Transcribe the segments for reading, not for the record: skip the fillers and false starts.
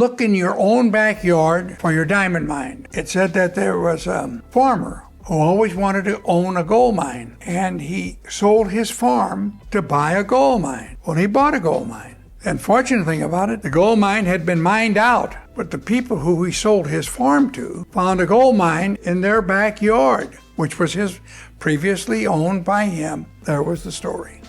look in your own backyard for your diamond mine. It said that there was a farmer who always wanted to own a gold mine, and he sold his farm to buy a gold mine. Well, he bought a gold mine. The unfortunate thing about it, the gold mine had been mined out, but the people who he sold his farm to found a gold mine in their backyard, which was his previously owned by him. There was the story.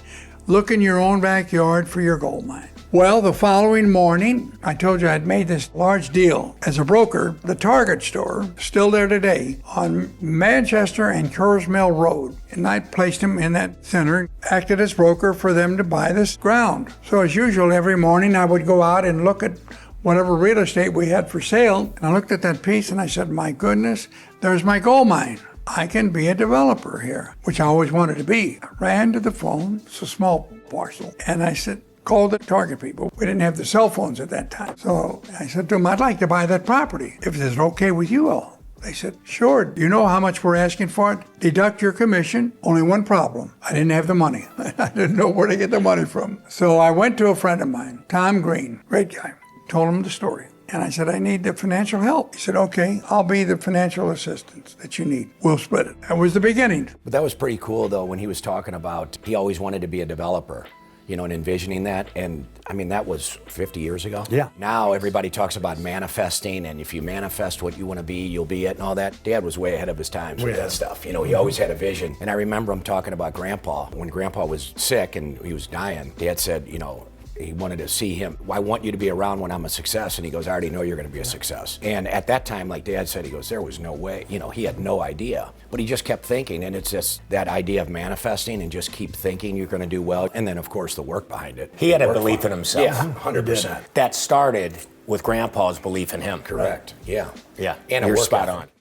Look in your own backyard for your gold mine. Well, the following morning, I told you I'd made this large deal. As a broker, the Target store, still there today, on Manchester and Curls Mill Road. And I placed him in that center, acted as broker for them to buy this ground. So as usual, every morning I would go out and look at whatever real estate we had for sale. And I looked at that piece and I said, my goodness, there's my gold mine. I can be a developer here, which I always wanted to be. I ran to the phone, it's a small parcel, and I said, called the Target people. We didn't have the cell phones at that time. So I said to them, I'd like to buy that property, if it's okay with you all. They said, sure. Do you know how much we're asking for it? Deduct your commission. Only one problem. I didn't have the money. I didn't know where to get the money from. So I went to a friend of mine, Tom Green, great guy, told him the story. And I said, I need the financial help. He said, okay, I'll be the financial assistance that you need. We'll split it. That was the beginning. But that was pretty cool, though, when he was talking about he always wanted to be a developer, you know, and envisioning that. And I mean, that was 50 years ago. Yeah. Now everybody talks about manifesting, and if you manifest what you want to be, you'll be it and all that. Dad was way ahead of his times with that stuff. You know, he always had a vision. And I remember him talking about Grandpa. When Grandpa was sick and he was dying, Dad said, you know, he wanted to see him. I want you to be around when I'm a success. And he goes, I already know you're going to be a success. And at that time, like Dad said, he goes, there was no way. You know, he had no idea. But he just kept thinking. And it's just that idea of manifesting and just keep thinking you're going to do well. And then, of course, the work behind it. He had a belief in himself. Yeah, 100%. That started with Grandpa's belief in him. Correct. Right? Yeah. Yeah. And you're a work spot ethic. on.